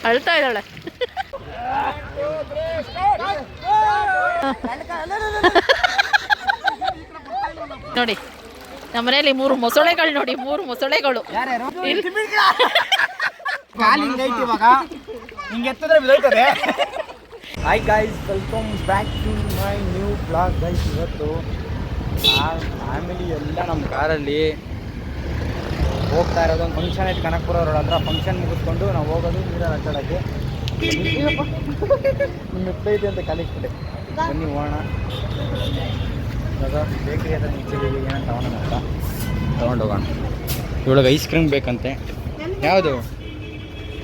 ಅಳ್ತಾ ಇದ್ದಾಳೆ. ನೋಡಿ ನಮ್ಮನೇಲಿ 3 ಮೊಸಳೆಗಳು ನೋಡಿ, 3 ಮೊಸಳೆಗಳು. Hi guys, welcome back to my new blog guys. ಇವತ್ತು ಫ್ಯಾಮಿಲಿ ಎಲ್ಲ ನಮ್ಮ ಕಾರಲ್ಲಿ ಹೋಗ್ತಾ ಇರೋದು. ಒಂದು ಫಂಕ್ಷನ್ ಐತೆ ಕನಕಪುರ ರೋಡ್ ಹತ್ರ. ಫಂಕ್ಷನ್ ಮುಗಿಸ್ಕೊಂಡು ನಾವು ಹೋಗೋದು ನೀರಲ್ಲಿ ಆಟಾಡೋಕ್ಕೆ. ನಿಮ್ಮ ಎತ್ತೈತೆ ಅಂತ ಕಲಿಸ್ಬಿಟ್ಟೆ. ಬನ್ನಿ ಹೋಗೋಣ. ಇವಾಗ ಬೇಕ್ರಿ ಹತ್ರ ನಿಂತಿದ್ದೀವಿ. ಏನಂತ ತಗೊಳೋಣ ಅಂತ ತೊಗೊಂಡೋಗೋಣ. ಇವಳಿಗೆ ಐಸ್ ಕ್ರೀಮ್ ಬೇಕಂತೆ. ಯಾವುದು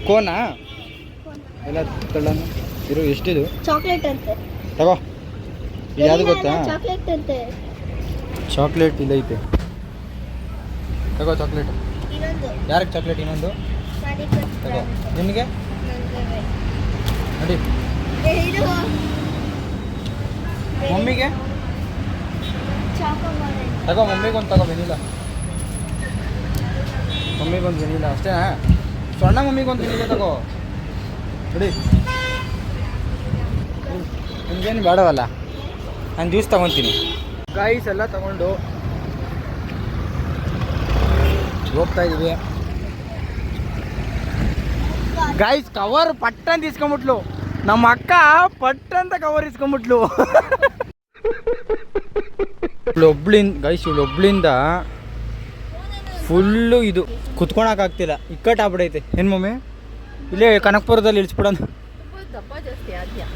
ಕೋನಾ ಎಲ್ಲ ತಳ್ಳೋಣ ಇರು. ಎಷ್ಟಿದು? ಚಾಕ್ಲೇಟ್ ಅಂತೆ. ತಗೋ. ಯಾವುದು ಗೊತ್ತಾ? ಚಾಕ್ಲೇಟ್ ಅಂತೆ. ಚಾಕ್ಲೇಟ್ ಇದೈತೆ. ತಗೋ ಚಾಕ್ಲೇಟ್. ಇನ್ನೊಂದು ಯಾರಿಗೆ ಚಾಕ್ಲೇಟ್? ಇನ್ನೊಂದು ತಗೋ. ನಿನಗೆ ನೋಡಿ. ಮಮ್ಮಿಗೆ ತಗೋ. ಮಮ್ಮಿಗೊಂದು ತಗೋ ವೆನಿಲಾ. ಮಮ್ಮಿಗೊಂದು ವೆನಿಲಾ ಅಷ್ಟೇನಾ? ಸಣ್ಣ ಮಮ್ಮಿಗೊಂದು ವೆನಿಲಾ ತಗೋ. ನೋಡಿ ನಿಮ್ಗೇನು ಬೇಡವಲ್ಲ, ನಾನು ಜ್ಯೂಸ್ ತಗೊತೀನಿ. ಗಾಯ್ಸ್ ಎಲ್ಲ ತಗೊಂಡು ಹೋಗ್ತಾ ಇದೀವಿ. ಗಾಯ್ಸ್ ಕವರ್ ಪಟ್ ಅಂತ ಇಸ್ಕೊಂಬಿಟ್ಲು ನಮ್ಮ ಅಕ್ಕ. ಪಟ್ ಅಂತ ಕವರ್ ಇಸ್ಕೊಂಬಿಟ್ಲು. ಇವಳೊಬ್ಳಿಂದ ಗೈಸ್, ಇವಳೊಬ್ಳಿಂದ ಫುಲ್ಲು ಇದು ಕುತ್ಕೊಳಕ್ಕಾಗ್ತಿಲ್ಲ. ಇಕ್ಕಟ್ಟಾಗ್ಬಿಡೈತೆ. ಏನು ಮಮ್ಮಿ? ಇಲ್ಲೇ ಕನಕಪುರದಲ್ಲಿ ಇಳಿಸ್ಬಿಡೋಣ.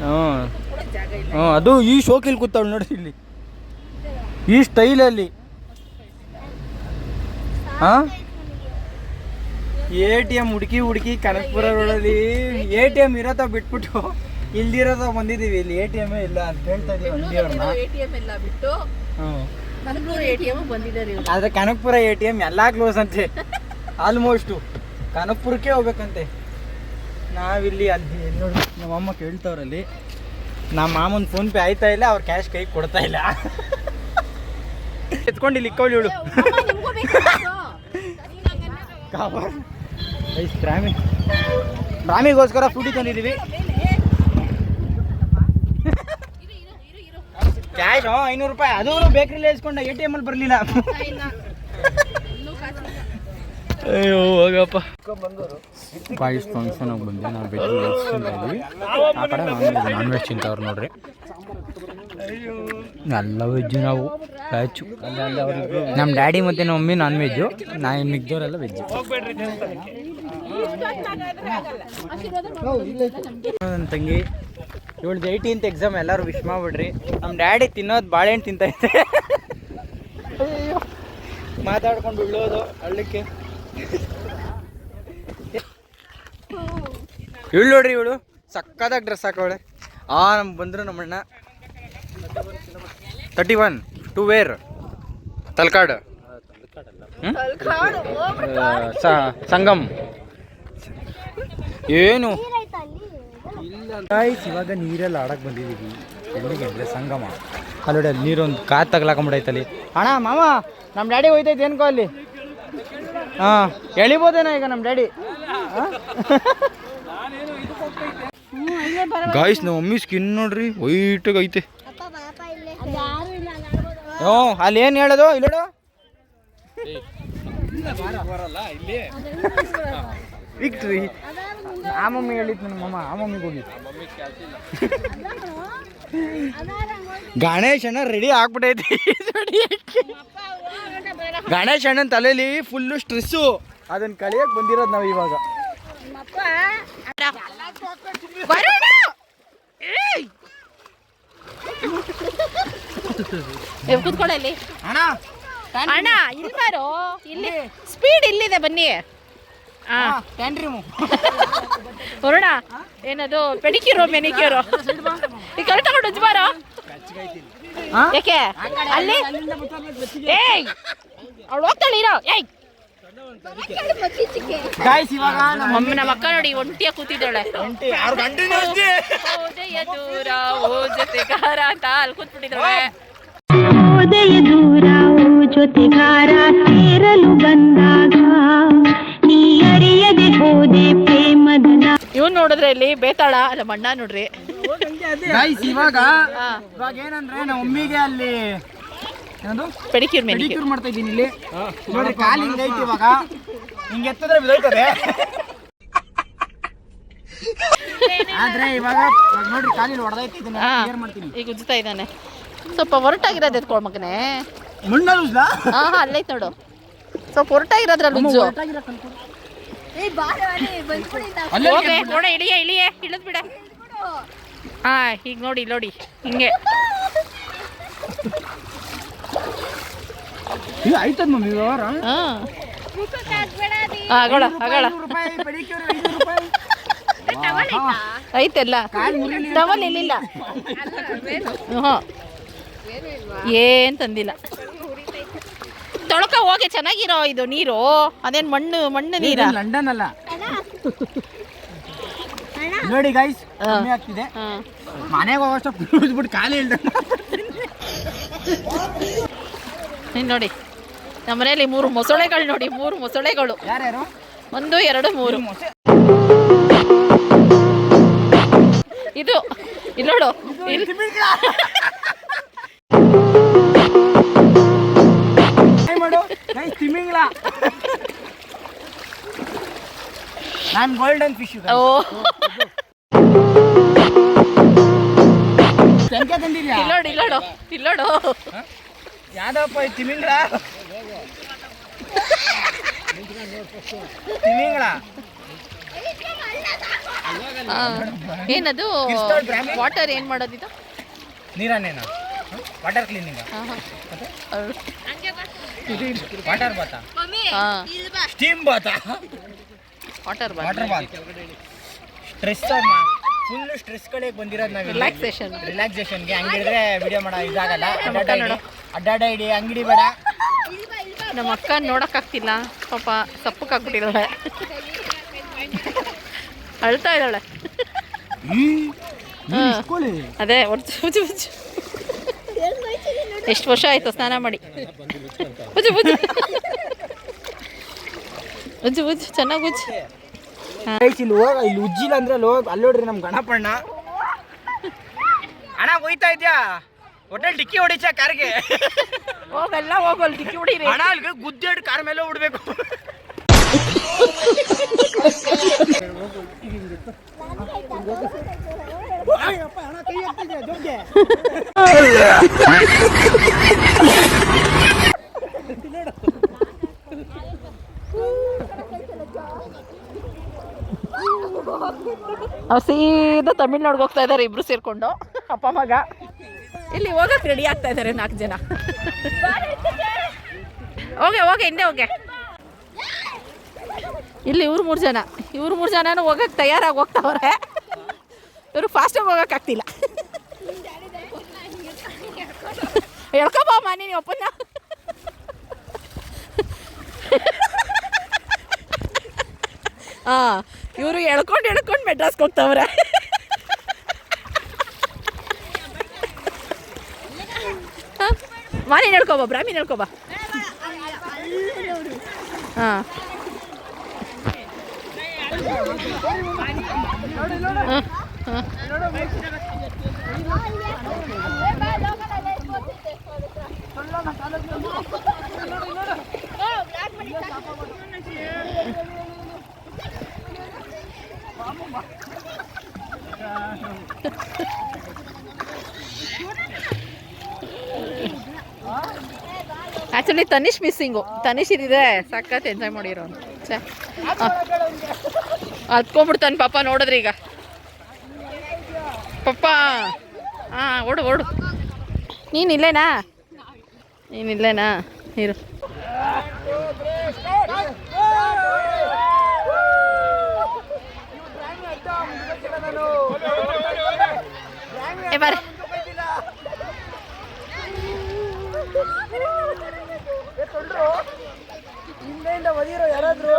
ಹಾಂ ಹಾಂ, ಅದು ಈ ಶೋಕಿಲಿ ಕೂತಾಳು ನೋಡಿ ಇಲ್ಲಿ, ಈ ಸ್ಟೈಲಲ್ಲಿ. ಹಾಂ, ATM ಹುಡುಕಿ ಕನಕಪುರ ರೋಡಲ್ಲಿ ATM ಇರೋತ ಬಿಟ್ಬಿಟ್ಟು ಇಲ್ದಿರೋದ ಬಂದಿದ್ದೀವಿ. ಇಲ್ಲಿ ATM ಇಲ್ಲ ಅಂತ ಹೇಳ್ತಾ ಇದೀವಿ ಅಂಗಡಿಯವ್ರನ್ನ. ಆದರೆ ಕನಕಪುರ ATM ಎಲ್ಲ ಕ್ಲೋಸ್ ಅಂತೆ. ಆಲ್ಮೋಸ್ಟು ಕನಕಪುರಕ್ಕೆ ಹೋಗ್ಬೇಕಂತೆ. ನಾವಿಲ್ಲಿ ಅಲ್ಲಿ ನೋಡಿ ನಮ್ಮಮ್ಮ ಕೇಳ್ತವ್ರಲ್ಲಿ. ನಮ್ಮ ಮಾಮನ ಫೋನ್ ಪೇ ಆಯ್ತಾ ಇಲ್ಲ, ಅವ್ರ ಕ್ಯಾಶ್ ಕೈಗೆ ಕೊಡ್ತಾ ಇಲ್ಲ. ಎತ್ಕೊಂಡು ಇಲ್ಲಿ ಇಕ್ಕವಳಿ ಇವಳು. ರಾಮಿಗೋಸ್ಕರ ಫ್ರೂಟಿ ತಂದಿದ್ದೀವಿ. ಕ್ಯಾಶ್ 500 ರೂಪಾಯಿ. ಅದು ಬೇಕ್ರಿಲಿ ಇಸ್ಕೊಂಡ, ATM ಅಲ್ಲಿ ಬರಲಿಲ್ಲ. ಅಯ್ಯೋ ಹೋಗಪ್ಪ. ಬಾಯ್ಸ್ ಫಂಕ್ಷನಿಗೆ ಬಂದೆ. ನಾವು ವೆಜ್ ತಿಂತಾ ಇದ್ವಿ. ಆ ಕಡೆ ನಾನ್ ವೆಜ್ ತಿಂತವ್ರು ನೋಡ್ರಿ. ಎಲ್ಲ ವೆಜ್ಜು, ನಾವು ವೆಜ್ಜು. ನಮ್ಮ ಡ್ಯಾಡಿ ಮತ್ತು ನಮ್ಮ ಮಮ್ಮಿ ನಾನ್ ವೆಜ್ಜು, ನಾನು ಮಿಗ್ದವರೆಲ್ಲ ವೆಜ್ಜು. ನನ್ನ ತಂಗಿ ಇವಳ್ದು 18th ಎಕ್ಸಾಮ್. ಎಲ್ಲರೂ ವಿಶ್ ಮಾಡಿಬಿಡ್ರಿ. ನಮ್ಮ ಡ್ಯಾಡಿ ತಿನ್ನೋದು ಬಾಳೆಹಣ್ಣು ತಿಂತೈತೆ. ಮಾತಾಡ್ಕೊಂಡು ಉಳ್ಳೋದು ಹಳ್ಳಕ್ಕೆ. ಇವಳು ನೋಡ್ರಿ, ಇವಳು ಸಕ್ಕದಾಗಿ ಡ್ರೆಸ್ ಹಾಕೋಳೆ. ನಮ್ಗೆ ಬಂದರು ನಮ್ಮಣ್ಣ. 31 ಟು ವೇರ್ ತಲ್ಕಾಡ್ ಸಂಗಮ್. ಏನು ಇಲ್ಲ ಗಾಯ್ಸ್, ಇವಾಗ ನೀರಲ್ಲಿ ಆಡಕ್ಕೆ ಬಂದಿದ್ದೀವಿ. ಎಲ್ಲಿಗೆ ಅಂದರೆ ಸಂಗಮ. ಅಲ್ಲಿ ಅಲ್ಲಿ ನೀರೊಂದು ಕಾರ್ ತಗ್ಲಾಕೊಂಬಿಡೈತಲ್ಲಿ. ಅಣ್ಣ ಮಾಮ, ನಮ್ಮ ಡ್ಯಾಡಿ ಹೋಯ್ತೈತೆ ಏನ್ಕೋ ಅಲ್ಲಿ. ಹಾಂ, ಎಳಿಬೋದೇನೋ ಈಗ ನಮ್ಮ ಡ್ಯಾಡಿ. ಗಾಯ್ಸ್ ನಮ್ಮ ಮಮ್ಮಿ ಸ್ಕಿನ್ ನೋಡ್ರಿ, ವೈಟಾಗಿ ಐತೆ. ಹ್ಞೂ, ಅಲ್ಲಿ ಏನು ಹೇಳೋದು ಇಲ್ಲೋಡು. ವಿಕ್ಟ್ರಿ ಆ ಮಮ್ಮಿ ಹೇಳಿತ್ತು ನನ್ನ ಮಮ್ಮ. ಆ ಮಮ್ಮಿಗೆ ಹೋಗಿ ಗಣೇಶ್ ಅಣ್ಣ ರೆಡಿ ಆಗ್ಬಿಟ್ಟೈತಿ. ಗಣೇಶ್ ಅಣ್ಣನ ತಲೆಯಲ್ಲಿ ಫುಲ್ಲು ಸ್ಟ್ರೆಸ್ಸು. ಅದನ್ನ ಕಳಿಯಕ್ಕೆ ಬಂದಿರೋದು ನಾವು ಇವಾಗ. ಕೂತ್ಕೊಳ್ಳಿ ಅಣ್ಣ. ಇಲ್ಲಿ ಬಾರೋ, ಇಲ್ಲಿ ಸ್ಪೀಡ್ ಇಲ್ಲಿದೆ, ಬನ್ನಿ. ಹೊರಣ ಏನದು ಪೆಡಿಕ್ಯೂರೋ ಮೆನಿಕ್ಯೂರೋ ಈ ಕರೆ ತಗೊಂಡು ಉಜ್ಬಾರೋ. ಯಾಕೆ ಅಲ್ಲಿ ಏಯ್ ಅವಳು ಹೋಗ್ತಾಳೆ ಇರೋ. ಏಯ್ ನಮ್ಮ ಅಕ್ಕ ನೋಡಿ ಒಂಟಿಯಾಗಿ ಕೂತಿದ್ದಾಳೆ. ದೂರ ಓ ಜೊತೆಗಾರ ಅಂತ ಅಲ್ಲಿ ಕೂತ್ಬಿಟ್ಟಿದ್ದಾಳೆ. ಜೊತೆಗಾರ ಸೇರಲು ಬಂದಾಗ ನೀ ಅರಿಯದೆ ಹೋದೆ ಪ್ರೇಮದ. ಇವಳು ಇವನ್ ನೋಡಿದ್ರೆ ಇಲ್ಲಿ ಬೇತಾಳ ಅಲ್ಲ ಮಣ್ಣ ನೋಡ್ರಿ. ಗೈಸ್ ಇವಾಗ ಹಾ. ಇವಾಗ ಏನಂದ್ರೆ ನಮ್ಮ ಮಮ್ಮಿಗೆ ಅಲ್ಲಿ ಏನದು ಪೆಡಿಕ್ಯೂರ್ ಮೆಡಿಕ್ಯೂರ್ ಮಾಡ್ತಾ ಇದ್ದೀನಿ ಇಲ್ಲಿ. ನೋಡಿ ಕಾಲು ಹಿಂಗೈತಿ ಇವಾಗ, ಹಿಂಗೆ ಎತ್ತಿದ್ರೆ ಬಿದ್ದೋಯ್ತದೆ. ಆದ್ರೆ ಇವಾಗ ನೋಡ್ರಿ ಕಾಲಿಗೆ ಹೊಡೆದೈತಿ, ಇದನ್ನ ಕ್ಲಿಯರ್ ಮಾಡ್ತೀನಿ. ಈಗ ಉಜ್ತಾ ಇದ್ದಾನೆ. ಸ್ವಲ್ಪ ಹೊರಟಾಗಿರೋದು ಎತ್ಕೊಳ್ ಮಗನೇ. ಮಣ್ಣಲ್ಲಿ ಉಜ್ಲಾ? ಹಾ ಅಲ್ಲೈತ್ ನೋಡು, ಸ್ವಲ್ಪ ಹೊರಟಾಗಿರೋದ್ರಲ್ಲಿ ಉಜ್ಜು. ಹೋಗೆ ನೋಡ, ಇಳಿಯೇ ಇಳಿದ್ ಬಿಡ. ಹಾ ಈಗ ನೋಡಿ ನೋಡಿ ಹಿಂಗೆ. ಆಯ್ತದ ಮಮ್ಮಿ ವ್ಯವಹಾರ. ಹಾ ಆಗೋಳ ಆಗೋಳ ಐತೆಲ್ಲ ಟವಲ್ ಇಲ್ಲಿಲ್ಲ. ಹ್ಞೂ ಏನ್ ತಂದಿಲ್ಲ. ತೊಳ್ಕ ಹೋಗಿ ಚೆನ್ನಾಗಿರೋ ಇದು ನೀರು, ಅದೇನ್ ಮಣ್ಣು ನೀರ. ಲಂಡನ್ ಅಲ್ಲ ನೋಡಿ ಗೈಸ್, ಕಮ್ಮಿ ಆಗ್ತಿದೆ. ಮನೆಗೆ ಹೋಗೋಷ್ಟು ಬಿಟ್ಟು ಖಾಲಿ ಇಲ್ಲ. ನೋಡಿ ನಮ್ಮ ಮನೆಯಲ್ಲಿ 3 ಮೊಸಳೆಗಳು ನೋಡಿ, 3 ಮೊಸಳೆಗಳು. ಯಾರ್ಯಾರು? 1 2 3. ಇದು ಇಲ್ಲೋಡು ತಿಮಿಂಗ್ಲ. ನಾನು ಗೋಲ್ಡನ್ ಫಿಶ್. ಓ ತಂದಿದ್ಯಾ? ಇಲ್ಲೋಡು ಯಾವ್ದಪ್ಪ ತಿಮಿಂಗ್ಲ? ತಿಮಿಂಗ್ಲ ಏನದು? ವಾಟರ್ ಏನ್ ಮಾಡೋದಿದು? ನೀರನ್ನೇನ water cleaning, water bath, steam bath, water bath. Stress full stress ಕಡೆಗೆ ಬಂದಿರೋದು ನಾವು. ರಿಲ್ಯಾಕ್ಸೇಷನ್ಗೆ ಹಂಗಿದ್ರೆ ವಿಡಿಯೋ ಮಾಡೋ ಇದಾಗಲ್ಲ. ಅಡ್ಡಾಡ ಇಡಿ ಅಂಗಡಿ ಬೇಡ. ನಮ್ಮ ಅಕ್ಕ ನೋಡಕ್ಕಾಗ್ತಿಲ್ಲ ಪಾಪ, ಸಪ್ಪಕ್ಕಾಗ್ಬಿಟ್ಟಿದ್ದಾಳೆ, ಅಳ್ತಾ ಇದ್ದಾಳೆ. ಅದೇ ಉಜ್ಜು ಎಷ್ಟು ವರ್ಷ ಆಯ್ತು ಸ್ನಾನ ಮಾಡಿ. ಉಜ್ಜು ಚೆನ್ನಾಗಿ ಉಜ್ಜು. ಇಲ್ಲಿ ಹೋಗ, ಇಲ್ಲಿ ಉಜ್ಜಿಲ್ಲ ಅಂದ್ರೆ ಅಲ್ಲಿ ನೋಡ್ರಿ ನಮ್ಮ ಗಣಪಣ್ಣ. ಅಣ್ಣ ಹೋಯ್ತಾ ಇದ್ಯಾ? ಹೋಟೆಲ್ ಡಿಕ್ಕಿ ಹೊಡಿಚ ಕಾರ್ಗೆ. ಹೋಗಲ್ಲ ಹೋಗಲ್ ಡಿಕ್ಕಿ ಹೊಡೀರಿ. ಅಣ್ಣ ಅಲ್ಲಿಗೆ ಗುದ್ದೆ ಕಾರ್ ಮೇಲೆ ಉಡ್ಬೇಕು. ಅವ್ರು ಸೀದಾ ತಮಿಳ್ನಾಡಿಗೆ ಹೋಗ್ತಾ ಇದ್ದಾರೆ, ಇಬ್ರು ಸೇರ್ಕೊಂಡು ಅಪ್ಪ ಮಗ. ಇಲ್ಲಿ ಹೋಗಕ್ಕೆ ರೆಡಿ ಆಗ್ತಾ ಇದ್ದಾರೆ 4 ಜನ. ಹೋಗೆ ಹಿಂದೆ ಹೋಗೆ. ಇಲ್ಲಿ ಇವ್ರು 3 ಜನ, ಇವ್ರು 3 ಜನನೂ ಹೋಗಕ್ಕೆ ತಯಾರಾಗಿ ಹೋಗ್ತಾವ್ರೆ. ಇವ್ರು ಫಾಸ್ಟಾಗಿ ಹೋಗೋಕ್ಕಾಗ್ತಿಲ್ಲ. ಹೇಳ್ಕೊಬಮ್ಮ ನೀನು ಅಪ್ಪನ. ಹಾಂ ಇವರು ಎಳ್ಕೊಂಡು ಮೆಡ್ರಾಸ್ಗೆ ಹೋಗ್ತಾವ್ರೆ. ಮಾನೇನು ಹೇಳ್ಕೊಬ, ಬ್ರಾಹ್ಮೀನ್ ಹೇಳ್ಕೊಬ. ಹಾಂ ಆ್ಯಕ್ಚುಲಿ ತನಿಷ್ ಮಿಸ್ಸಿಂಗು. ತನಿಷ್ ಇದಿದೆ ಸಖತ್ ಎಂಜಾಯ್ ಮಾಡಿರೋ ಛೇ ಹತ್ಕೊಂಡ್ಬಿಡ್ತಾನೆ ಪಾಪ. ನೋಡಿದ್ರಿ ಈಗ ಪಪ್ಪ. ಹಾಂ ಓಡು. ನೀನಿಲ್ಲೇನಾ ಇರು. ಬಾರೆ ಹಿಂದೆಯಿಂದ ಒದಿರೋ ಯಾರಾದ್ರು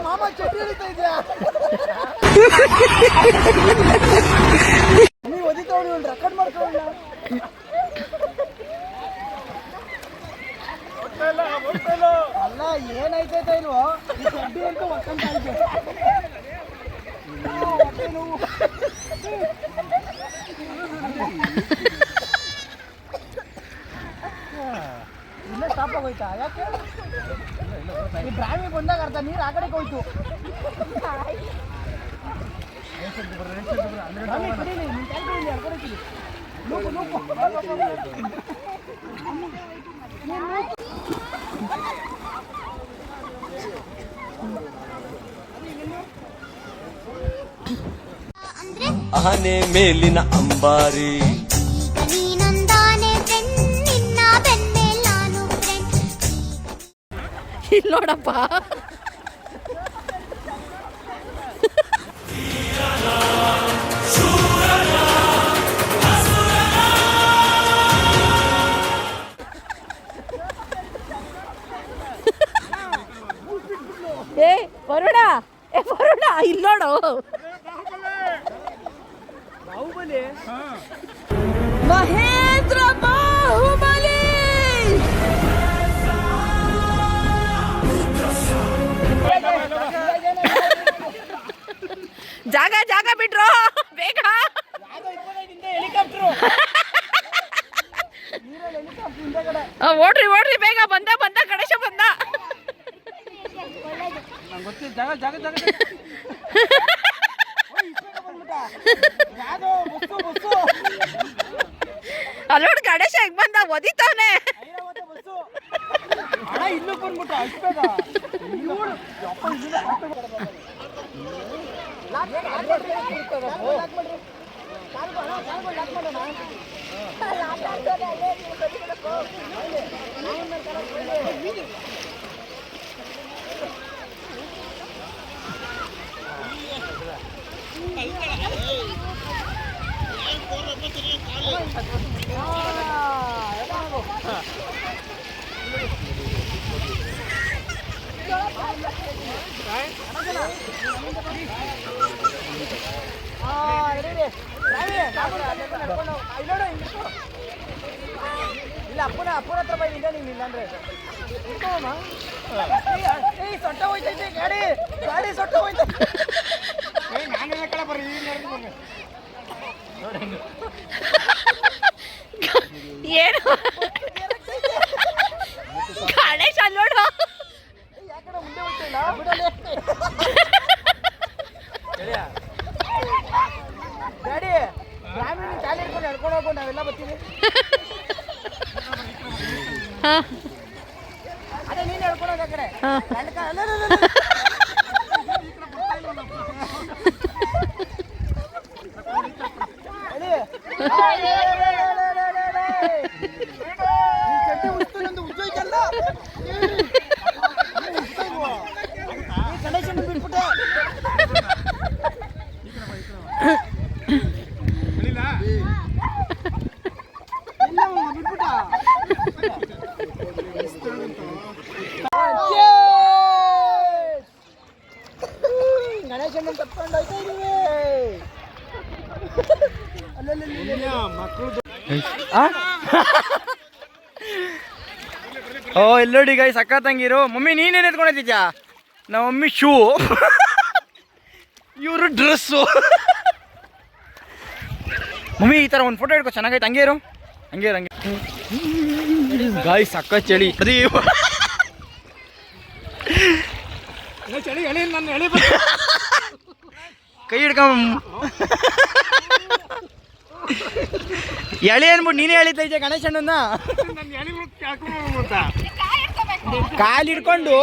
ಮಾಮ ಚಟ್ನಿ ಹಿಡಿತಾ ಇದೆಯಾ? ನೀವು ಒದಿತಾವಳಿ ಒಂದು ರೆಕಾರ್ಡ್ ಮಾಡ್ಕೊಳ್ಳ. ಅಲ್ಲ ಏನಾಯ್ತೈತ ಇಲ್ವೋ, ಈ ಚಡ್ಡಿ ಅಂತೂ ಒಕ್ಕಂತ ಇಲ್ಲೇ ಸ್ಟಾಪ್ ಆಗೋಯ್ತಾ? ಯಾಕೆ ಈ ಡ್ರಾಮಿ ಬಂದಾಗ ಅರ್ಧ ನೀರು ಆ ಕಡೆಗೆ ಹೋಯ್ತು. ಡ್ರಾಮಿ ಕಡೀಲಿ, ನೀನು ಟ್ಯಾಂಕ್ ಕಡೀಲಿ, ಆ ಕಡೆ ಕಡೀಲಿ. ನೂಕು ನೂಕು ಆನೆ ಮೇಲಿನ ಅಂಬಾರಿ ಇಲ್ಲಿ ನೋಡಪ್ಪ. ಏ ವರುಣ, ಇಲ್ಲಿ ನೋಡು. ಮಹೇಂದ್ರ ಬಾಹುಬಲಿ. ಜಾಗ ಬಿಟ್ರು ಬೇಗ. ಓಡ್ರಿ ಬೇಗ. ಬಂದ ಗಣೇಶ ಬಂದ. ಅಲ್ಲೋಡ್ ಗಣೇಶ ಹೆಂಗ್ ಬಂದ, ಒದಿತಾವನೆ. ಇಲ್ಲೂ ಬಂದ್ಬಿಟ್ಟ ಅಷ್ಟೇಗ. ಇಲ್ಲ ಅಪ್ಪನ ಹತ್ರ ಬೈ ನಿಂದ ನೀನಿಲ್ಲ ಅಂದ್ರೆ ಸೊಟ್ಟ ಹೋಯ್ತೈತೆ ಗಾಡಿ ಸೊಟ್ಟ ಹೋಯ್ತೈತೆ. ಏನು ಗಣೇಶ ನೋಡು. ಯಾಕಡೆ ಮುಂದೆ ಹೋಗ್ತಿಲ್ಲ ಗಾಡಿ ಗ್ರಾಮೀಣ ಚಾಲಿ ಹಿಡ್ಕೊಂಡು ಎಳ್ಕೊಂಡು ಹೋಗ್ಕೊಂಡು ನಾವೆಲ್ಲ ಬರ್ತೀವಿ. ಅದೇ ನೀನು ಹೇಳ್ಕೊಂಡು ಹೋಗ ಕಡೆ ಚಡ್ಡಿ ಉಸ್ತು ನಂದು ಉಜ್ಜೋಯ್ತಲ್ಲ. ಗಣೇಶನ ಬಿಟ್ಬಿಟ್ಟೆ. ಗಣೇಶನ ತಪ್ಕೊಂಡು ಹೋಯ್ತಾ ಇದೀವಿ. ಓ ಎಲ್ಲೋಡಿ ಗೈ ಸಕ್ಕತ್ತಂಗಿರು. ಮಮ್ಮಿ ನೀನೇನು ಎತ್ಕೊಂಡಿದ್ಯಾ? ನಮ್ಮ ಮಮ್ಮಿ ಶೂ, ಇವರು ಡ್ರೆಸ್ಸು. ಮಮ್ಮಿ ಈ ಥರ ಒಂದು ಫೋಟೋ ಹಿಡ್ಕೊ, ಚೆನ್ನಾಗೈತೆ. ಹಂಗೆ ಇರು. ಗಾಯ್ ಸಕ್ಕ ಚಳಿ. ಕೈ ಹಿಡ್ಕೊಂಡ್ ಎಳೆ ಅನ್ಬಿಟ್ಟು ನೀನೇ ಎಳಿತೈತೆ ಗಣೇಶಣ್ಣನ. ಕಾಲು ಹಿಡ್ಕೊಂಡು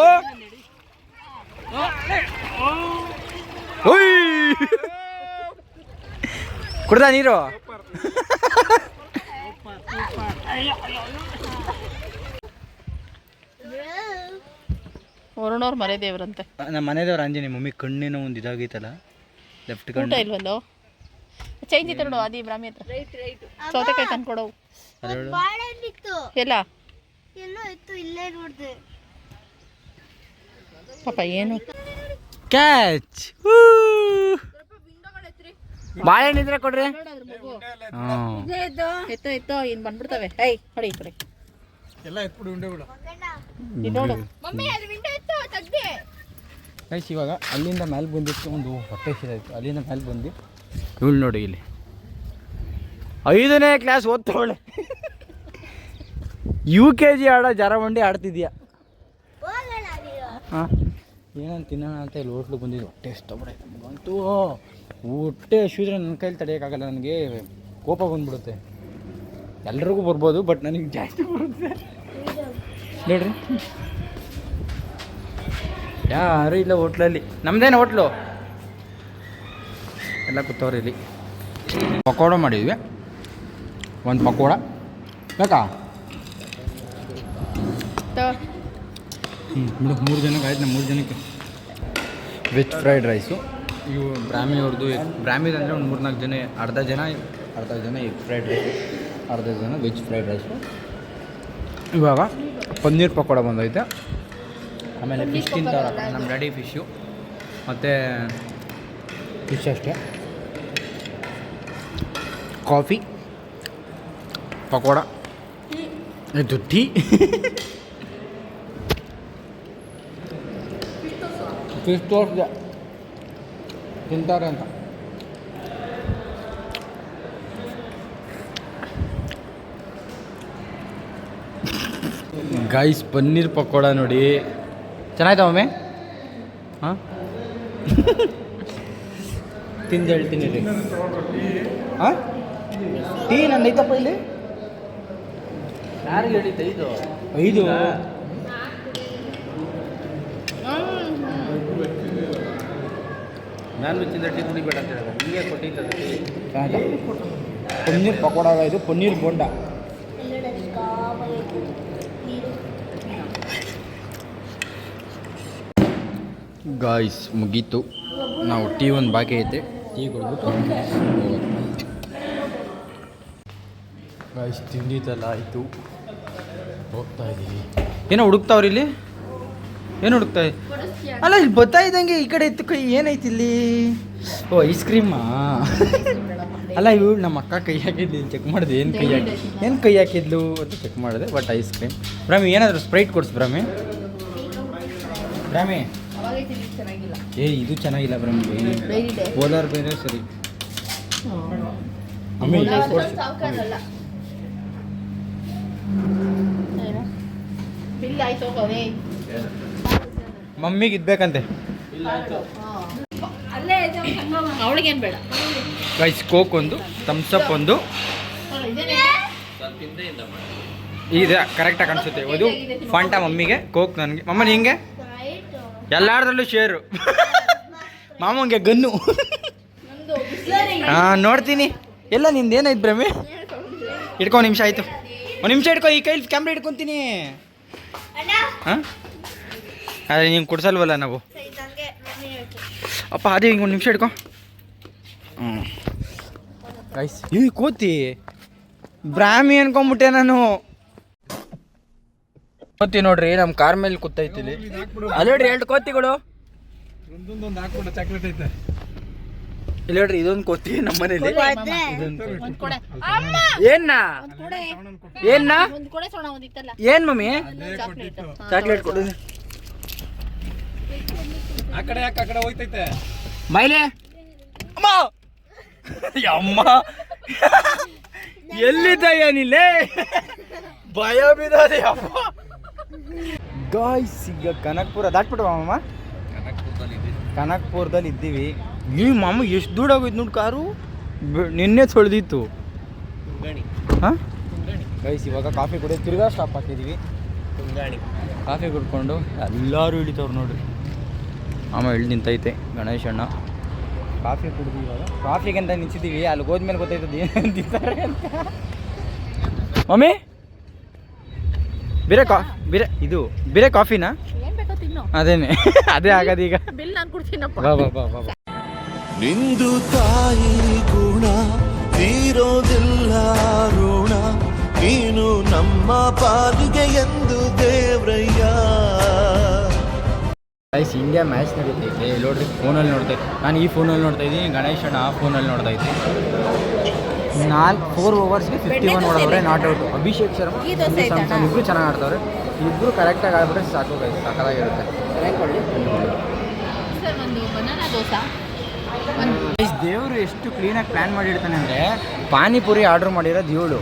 ಕುಡ್ದ ನೀರು. ವರುಣವ್ರ ಮನೆ ದೇವ್ರಂತೆ. ನಮ್ಮ ಮನೆದೇವ್ರ ಆಂಜನೇಯ. ಮಮ್ಮಿ ಕಣ್ಣಿನ ಒಂದು ಇದಾಗೈತಲ್ಲ, ಲೆಫ್ಟ್ ಊಟ ಕಣ್ಣು ಇಲ್ವಲ್ಲೋ. ಚೇಂಜ್ ಇತ್ತು ನೋಡು. ಆದಿ ಬ್ರಾಹ್ಮಿ ಹತ್ರ ಸೌತೆಕಾಯಿ ತಂದ್ಕೊಡವು. ಎಲ್ಲ ಪಾಪ ಏನು ಕ್ಯಾಚ್. ಬಾಳೆಹಣ್ಣಿದ್ರೆ ಕೊಡ್ರಿ. ಎತ್ತೋ ಇನ್ ಬಂದ್ಬಿಡ್ತವೆ. ಐ ನೋಡಿ ಈ ಕಡೆ ಎಲ್ಲ ಎತ್ಬಿಡು ಉಂಡೆ ಬಿಡು. ನೋಡು. ಗೈಸ್ ಇವಾಗ ಅಲ್ಲಿಂದ ಮೇಲೆ ಬಂದಿತ್ತು ಒಂದು ಹೊಟ್ಟೆ ಇದಾಯಿತು. ಅಲ್ಲಿಂದ ಮೇಲೆ ಬಂದು ಇವಳು ನೋಡಿ ಇಲ್ಲಿ 5ನೇ ಕ್ಲಾಸ್ ಓದ್ತವಳೆ. UKG ಆಡೋ ಜಾರಬಂಡಿ ಆಡ್ತಿದ್ಯಾ? ಹಾಂ ಏನಂತ ತಿನ್ನೋಣ ಅಂತ ಇಲ್ಲಿ ಹೋಟ್ಲಿಗೆ ಬಂದಿದ್ದು. ಹೊಟ್ಟೆ ಇಷ್ಟಪಡೈತೆ ನಮಗಂತೂ. ಹೊಟ್ಟೆ ಹಸಿದ್ರೆ ನನ್ನ ಕೈಲಿ ತಡೆಯೋಕ್ಕಾಗಲ್ಲ, ನನಗೆ ಕೋಪ ಬಂದ್ಬಿಡುತ್ತೆ. ಎಲ್ರಿಗೂ ಬರ್ಬೋದು, ಬಟ್ ನನಗೆ ಜಾಸ್ತಿ ಬರುತ್ತೆ ನೋಡ್ರಿ. ಯಾರು ಇಲ್ಲ ಹೋಟ್ಲಲ್ಲಿ. ನಮ್ಮದೇನು ಹೋಟ್ಲು, ಎಲ್ಲ ಕೂತವ್ರು ಇಲ್ಲಿ. ಪಕೋಡ ಮಾಡಿದ್ವಿ, ಒಂದು ಪಕೋಡ ಬೇಕಾ? ಬಿಡು, 3 ಜನಕ್ಕೆ ಆಯ್ತು. ನಮ್ಮ 3 ಜನಕ್ಕೆ ವೆಜ್ ಫ್ರೈಡ್ ರೈಸು. ಇವು ಬ್ರಾಹ್ಮಿ ಅವ್ರದ್ದು. ಬ್ರಾಹ್ಮಿದಂದರೆ ಒಂದು 3-4 ಜನ, ಅರ್ಧ ಜನ ಎಗ್ ಫ್ರೈಡ್ ರೈಸು, ಅರ್ಧ ಜನ ವೆಜ್ ಫ್ರೈಡ್ ರೈಸು. ಇವಾಗ ಪನ್ನೀರ್ ಪಕೋಡ ಬಂದೈತೆ. ಆಮೇಲೆ ಫಿಶ್ ತಿಂತಾರೆ ನಮ್ಮ ಡ್ಯಾಡಿ, ಫಿಶ್ಶು ಮತ್ತು ಫಿಶ್ ಅಷ್ಟೇ. ಕಾಫಿ, ಪಕೋಡ, ಇದು ಟೀ, ಫಿಶ್ ಟೋಸ್ಟ್ ತಿಂತಾರೆ ಅಂತ. ಗೈಸ್ ಪನ್ನೀರ್ ಪಕೋಡ ನೋಡಿ, ಚೆನ್ನಾಯ್ತಾ ಒಮ್ಮೆ? ಹಾಂ ತಿಂದು ಹೇಳ್ತೀನಿ ರೀ. ಹಾಂ ಟೀ ನನ್ನ ಐತಪ್ಪ ಇಲ್ಲಿ. ಯಾರಿಗೆ ಹಿಡಿತ? 5 ನಾನ್ ವೆಜ್ಜಿಂದ ಟೀ ಕುಡಿಬೇಡ ಅಂತ ಹೇಳಿದ್ರೆ ನಿಮಗೆ ಕೊಟ್ಟಿದ್ದ ಪನ್ನೀರ್ ಪಕೋಡ. ಇದು ಪನ್ನೀರ್ ಬೋಂಡ. ಗಾಯ್ಸ್ ಮುಗೀತು, ನಾವು ಟೀ ಒಂದು ಬಾಕಿ ಐತೆ, ಟೀ ಕೊಡ್ಬಿಟ್ಟು ಗಾಯ್ಸ್ ತಿಂಡಿದೆಲ್ಲ ಆಯಿತು, ಹೋಗ್ತಾ ಇದ್ದೀವಿ. ಏನೋ ಹುಡುಕ್ತಾವ್ರಿ ಇಲ್ಲಿ, ಏನು ಹುಡುಕ್ತಾ ಅಲ್ಲ ಇಲ್ಲಿ ಬರ್ತಾ ಇದ್ದಂಗೆ ಈ ಕಡೆ ಇತ್ತು ಕೈ. ಏನೈತಿ ಇಲ್ಲಿ? ಓ ಐಸ್ ಕ್ರೀಮಾ? ಅಲ್ಲ ಇವು ನಮ್ಮ ಅಕ್ಕ ಕೈ ಹಾಕಿದ್ಲು, ಚೆಕ್ ಮಾಡಿದೆ ಏನು ಕೈ ಹಾಕಿದ್ಲು ಅಂತ ಚೆಕ್ ಮಾಡಿದೆ. But ice cream. ಬ್ರಾಮಿ ಏನಾದರೂ ಸ್ಪ್ರೈಟ್ ಕೊಡ್ಸು ಬ್ರಾಮಿ. ಇದು ಚೆನ್ನಾಗಿಲ್ಲ ಬ್ರಾಮಿ, ಹೋದಾರ್ ಬೇರೆ ಸರಿ. ಮಮ್ಮಿಗೆ ಇದ್ಬೇಕಂತೆ. ಅವಳಿಗೇನು ಬೇಡ. ಗೈಸ್ ಕೋಕ್ ಒಂದು, ಥಮ್ಸಪ್ ಒಂದು, ಇದೆ ಕರೆಕ್ಟಾಗಿ ಕಾಣಿಸುತ್ತೆ. ಅದು ಫಾಂಟಾ ಮಮ್ಮಿಗೆ, ಕೋಕ್ ನನಗೆ. ಮಮ್ಮ ಹಿಂಗೆ ಎಲ್ಲಾರ್ದ್ರಲ್ಲೂ ಶೇರು. ಮಾಮಂಗೆ ಗನ್ನು. ಹಾಂ ನೋಡ್ತೀನಿ. ಎಲ್ಲ ನಿಂದು ಏನಾಯ್ತು ಬ್ರಹ್ಮಿ? ಹಿಡ್ಕೊ, ನಿಮಿಷ ಆಯಿತು. ಒಂದು ನಿಮಿಷ ಹಿಡ್ಕೊ, ಈ ಕೈಲಿ ಕ್ಯಾಮ್ರಾ ಹಿಡ್ಕೊತೀನಿ. ಹಾಂ ಅದೇ ನಿಂಗೆ ಕೊಡ್ಸಲ್ವಲ್ಲ ನಾವು. ಅಪ್ಪ ಅದೇ ಹಿಂಗೆ ಒಂದು ನಿಮಿಷ ಹಿಡ್ಕೊ. ಹ್ಞೂ ಗೈಸ್ ಈ ಕೋತಿ ಬ್ರಾಹ್ಮಿ ಅನ್ಕೊಂಬಿಟ್ಟೆ ನಾನು. ಕೋತಿ ನೋಡ್ರಿ ನಮ್ಮ ಕಾರ್ ಮೇಲೆ ಕೂತೈತಿ ಇಲ್ಲಿ. ಅಲ್ಲಿ ನೋಡ್ರಿ 2 ಕೋತಿಗಳು. ಇಲ್ಲಿ ನೋಡ್ರಿ ಇದೊಂದು ಕೋತಿ ನಮ್ಮ ಮನೇಲಿ. ಏನ್ ಮಮ್ಮಿ? ಚಾಕ್ಲೇಟ್ ಕೊಡು. ಆ ಕಡೆ ಹೋಯ್ತೈತೆ ಮೈಲೆ ಅಮ್ಮ. ಅಮ್ಮ ಎಲ್ಲಿದ್ದಯ್ಯ ನೀಲೇ? ಭಯ ಬಿದ್ದದೆ ಅಪ್ಪ. ಗಾಯ್ಸ್ ಈಗ ಕನಕ್ಪುರ ದಾಟ್ಬಿಟ್ಟು ಮಾಮ. ಕನಕ್ಪುರದಲ್ಲಿ ಇದ್ದೀವಿ. ಈ ಮಾಮ ಎಷ್ಟು ದೂಡಾಗೋಯ್ತು ನೋಡಿ ಕಾರು. ನಿನ್ನೆ ತೊಳೆದಿತ್ತು. ಹಾಂ ಗೈಸ್ ಇವಾಗ ಕಾಫಿ ಕುಡಿಯೋದು, ತಿರ್ಗಾ ಸ್ಟಾಪ್ ಹಾಕಿದ್ದೀವಿ. ಕಾಫಿ ಕುಡ್ಕೊಂಡು ಎಲ್ಲರೂ ಇಳಿತವ್ರು ನೋಡ್ರಿ. ಆಮೇಲೆ ಇಳಿ ನಿಂತೈತೆ ಗಣೇಶ್ ಅಣ್ಣ. ಕಾಫಿ ಕುಡಿದ್ವಿ ಇವಾಗ. ಕಾಫಿಗೆ ಅಂತ ನಿಂತಿದ್ದೀವಿ. ಅಲ್ಲಿಗೆ ಹೋದ್ಮೇಲೆ ಗೊತ್ತಾಯ್ತದೆ ಏನು ತಿಂತಾರೆ ಅಂತ. ಮಮ್ಮಿ ಬೇರೆ ಕಾಫಿನಾ? ಅದೇನೆ ಅದೇ ಆಗೋದೀಗ. ಬಾ ಬಾ ಬಾ ಬಾ. ನಿಂದು ತಾಯಿ ಗುಣ ತೀರೋದಿಲ್ಲ ಋಣ, ನೀನು ನಮ್ಮ ಪಾಲಿಗೆ ಎಂದು ದೇವ್ರಯ್ಯ. ಗೈಸ್ ಇಂಡಿಯಾ ಮ್ಯಾಚ್ ನಡೀತೈತೆ. ನೋಡ್ರಿ ಫೋನಲ್ಲಿ ನೋಡ್ತಾ ಇದ್ದೆ ನಾನು. ಈ ಫೋನಲ್ಲಿ ನೋಡ್ತಾ ಇದ್ದೀನಿ. ಗಣೇಶ್ ಅಣ್ಣ ಆ ಫೋನಲ್ಲಿ ನೋಡ್ತಾ ಇದ್ದೆ. 4 ಓವರ್ಸ್ಗೆ 51 ಹೊಡೆದವ್ರೆ, ನಾಟ್ ಔಟ್. ಅಭಿಷೇಕ್ ಶರ್ಮಾ ಇಬ್ಬರು ಚೆನ್ನಾಗಿ ಆಡ್ತವ್ರೆ. ಇಬ್ಬರು ಕರೆಕ್ಟಾಗಿ ಆಡ್ಬಿಟ್ರೆ ಸಾಕು ಗೈಸ್, ಸಾಕಾಗಿರುತ್ತೆ. ದೋಸೆ ದೇವರು ಎಷ್ಟು ಕ್ಲೀನಾಗಿ ಪ್ಲ್ಯಾನ್ ಮಾಡಿರ್ತಾನೆ ಅಂದರೆ ಪಾನಿಪುರಿ ಆರ್ಡ್ರ್ ಮಾಡಿರೋದು ಇವಳು,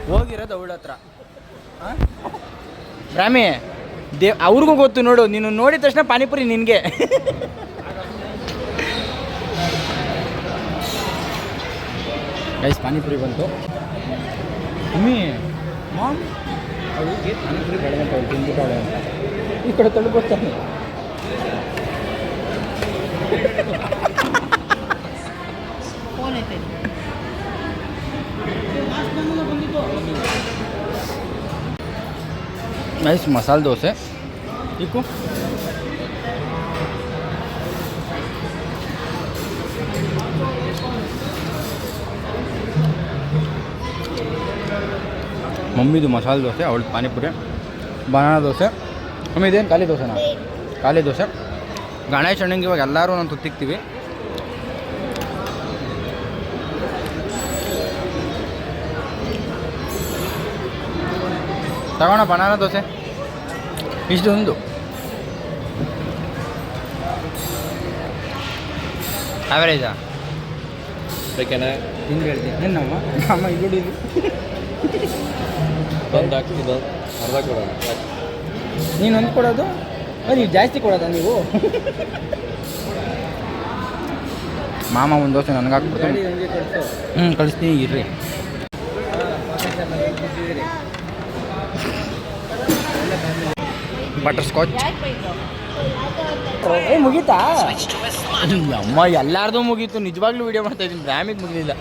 ಹೋಗಿರೋದು ಅವಳ ಹತ್ರ. ರಾಮಿ ಅವ್ರಿಗೂ ಗೊತ್ತು ನೋಡು, ನೀನು ನೋಡಿದ ತಕ್ಷಣ ಪಾನಿಪುರಿ ನಿನಗೆ. ಗೈಸ್ ಪಾನಿಪುರಿ ಬಂತು. ಮಮ್ಮಿ ಮಾಮ್ ಅವಳಿಗೆ ಪಾನಿಪುರಿ ಬೇಡ ಅಂತ ಅವಳು ತಿಂದ್ಬಿಟ್ಟವಳೆ ಅಂತ ಈ ಕಡೆ ತಳ್ಕೊಡ್ತಾನೆ. ಫೋನ್ ಐತೆ ನೈಸ್ ಮಸಾಲೆ ದೋಸೆ ಇಕ್ಕು. ಮಮ್ಮಿದು ಮಸಾಲೆ ದೋಸೆ, ಅವಳು ಪಾನಿಪುರಿ, ಬನಾನಾ ದೋಸೆ. ಮಮ್ಮಿ ಇದೇನು ಖಾಲಿ ದೋಸೆನಾ? ಖಾಲಿ ದೋಸೆ. ಗಣೇಶ್ ಅಣ್ಣಂಗೆ ಇವಾಗ ಎಲ್ಲರೂ ನಾನು ತುತ್ತಿಕ್ತೀವಿ. ತಗೋಣ ಬನಾನಾ ದೋಸೆ ಇಷ್ಟೊಂದು. ಆವರೇಜಾ ಬೇಕೇನೆ ಹಿಂಗೆ ಹೇಳ್ತೀನಿ ಏನಮ್ಮ ಅಮ್ಮ ಇಲ್ಲಿ ಒಂದು ಹಾಕಿದ್ದು ಅರ್ಧ ಕೊಡೋಣ. ನೀನು ಒಂದು ಕೊಡೋದು, ನೀವು ಜಾಸ್ತಿ ಕೊಡೋದ ನೀವು? ಮಾಮ ಒಂದು ದೋಸೆ ನನಗೆ ಹಾಕ್ಬಿಡ್ತೀನಿ. ಕಳಿಸ್ತೀನಿ ಇರ್ರಿ. ಬಟರ್ ಸ್ಕಾಚ್ ಮುಗೀತಾ? ಅಮ್ಮ ಎಲ್ಲಾರ್ದು ಮುಗೀತು. ನಿಜವಾಗ್ಲೂ ವೀಡಿಯೋ ಮಾಡ್ತಾ ಇದ್ದೀನಿ, ಡ್ಯಾಮಿಗೆ ಮುಗಿಲಿಲ್ಲ.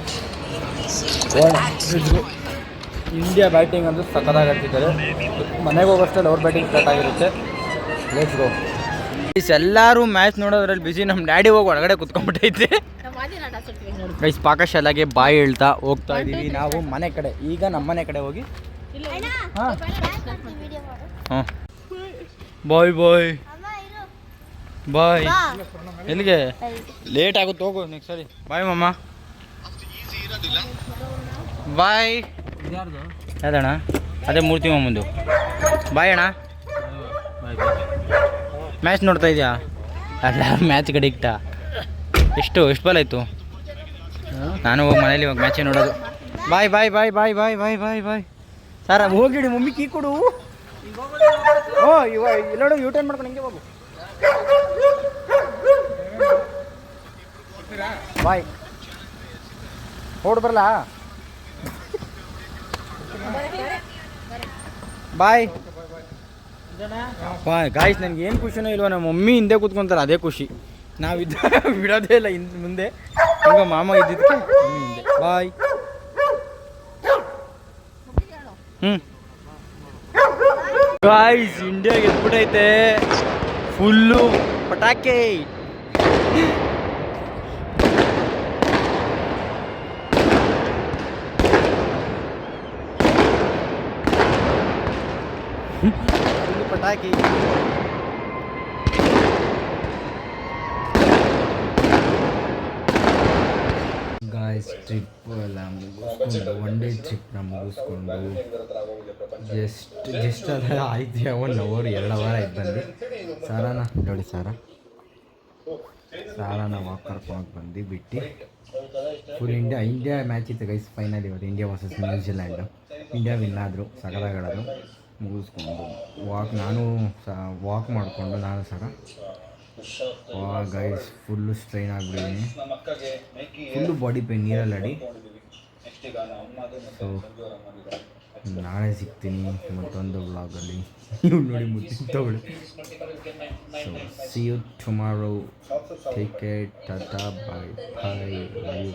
ಇಂಡಿಯಾ ಬ್ಯಾಟಿಂಗ್ ಅಂದ್ರೆ ಸಖತ್ತಾಗಿರ್ತಿದ್ದಾರೆ. ಮನೆಗೆ ಹೋಗೋಷ್ಟಲ್ಲಿ ಅವ್ರ ಬ್ಯಾಟಿಂಗ್ ಸ್ಟಾರ್ಟ್ ಆಗಿರುತ್ತೆ. Let's go. ಎಲ್ಲರೂ ಮ್ಯಾಚ್ ನೋಡೋದ್ರಲ್ಲಿ ಬಿಸಿ. ನಮ್ಮ ಡ್ಯಾಡಿ ಹೋಗಿ ಒಳಗಡೆ ಕುತ್ಕೊಂಡ್ಬಿಟ್ಟೈತೆ. ಗೈಸ್ ಪಾಕಶಾಲೆಗೆ ಬಾಯಿ ಹೇಳ್ತಾ ಹೋಗ್ತಾ ಇದ್ದೀವಿ ನಾವು ಮನೆ ಕಡೆ. ಈಗ ನಮ್ಮ ಮನೆ ಕಡೆ ಹೋಗಿ ಹಾಂ ಹಾಂ ಬಾಯ್ ಬಾಯ್ ಬಾಯ್. ಎಲ್ಲಿಗೆ? ಲೇಟ್ ಆಗುತ್ತೆ, ಹೋಗು ನೆಕ್ಸ್ಟ್ ಸರಿ. ಬಾಯ್ ಮಮ್ಮ. ಬಾಯ್. ಯಾವ್ದಣ್ಣ? ಅದೇ ಮೂರ್ತಿ ಮಮ್ಮಂದು. ಬಾಯ್ ಅಣ್ಣ. ಮ್ಯಾಚ್ ನೋಡ್ತಾ ಇದೆಯಾ? ಅಲ್ಲ ಮ್ಯಾಚ್ ಕಡೆ ಇಕ್ಟ. ಎಷ್ಟು ಬಾಲ್ ಆಯಿತು? ನಾನು ಹೋಗಿ ಮನೇಲಿ ಇವಾಗ ಮ್ಯಾಚೇ ನೋಡೋದು. ಬಾಯ್ ಬಾಯ್ ಬಾಯ್ ಬಾಯ್ ಬಾಯ್ ಬಾಯ್ ಬಾಯ್ ಬಾಯ್. ಸರ್ ಹೋಗಿಡಿ ಮಮ್ಮಿ ಕೀ ಕೊಡು. ಓ ಇಲ್ಲೋಡು ಯೂ ಟರ್ನ್ ಮಾಡ್ಕೊಂಡು ಹಿಂಗೆ ಹೋಗು. ಬಾಯ್. ಓಡ್ ಬರಲ್ಲ? ಬಾಯ್ ಬಾಯ್. ಗಾಯ್ಸ್ ನನಗೆ ಏನು ಖುಷಿನೋ ಇಲ್ವ, ನಮ್ಮ ಮಮ್ಮಿ ಹಿಂದೆ ಕೂತ್ಕೊಂತಾರೆ, ಅದೇ ಖುಷಿ. ನಾವಿದ್ದ ಬಿಡೋದೇ ಇಲ್ಲ ಮುಂದೆ. ಹಿಂಗೆ ಮಾಮ ಇದ್ದಿದ್ದಕ್ಕೆ ಮಮ್ಮಿ ಹಿಂದೆ. ಬಾಯ್. ಗಾಯ್ಸ್ ಇಂಡಿಯಾ ಗೆದ್ಬಿಟ್ಟೈತೆ. ಫುಲ್ಲು ಪಟಾಕೆ. ಫುಲ್ಲು ಪಟಾಕಿ. ಗಾಯ್ಸ್ ಟ್ರಿಪ್ ಎಲ್ಲ ಮುಗಿಸ್ಕೊಂಡು, ಒನ್ ಡೇ ಟ್ರಿಪ್ನ ಮುಗಿಸ್ಕೊಂಡು ಜಸ್ಟ್ ಅದ ಆಯ್ತು 1 ಅವರ್ 2 ಅವರ್ ಆಯ್ತು ಬಂದು. ಸಾರಾನ ನೋಡಿ, ಸಾರಾನ ವಾಕ್ ಕರ್ಕೊಂಡು ಬಂದು ಬಿಟ್ಟು ಫುಲ್ ಇಂಡಿಯಾ ಮ್ಯಾಚ್ ಇತ್ತು ಗೈಸ್. ಫೈನಲ್ ಇವತ್ತು India versus New Zealand. India win ಆದರು, ಸಗದಾಗಾಡೋದು. ಮುಗಿಸ್ಕೊಂಡು ನಾನು ವಾಕ್ ಮಾಡಿಕೊಂಡು ನಾನು ಗೈಸ್ ಫುಲ್ಲು ಸ್ಟ್ರೈನ್ ಆಗಿಬಿಟ್ಟಿದ್ದೀನಿ. ಫುಲ್ಲು ಬಾಡಿ ಪೇನ್, ನೀರಲ್ಲಿ ಅಡಿ. ಸೊ ನಾಳೆ ಸಿಗ್ತೀನಿ ಮತ್ತೊಂದು ವ್ಲಾಗಲ್ಲಿ. ನೀವು ನೋಡಿ ಮುದ್ದೆ ತಗೊಳ್ಳಿ. So see you tomorrow. Take care. Tata bye bye.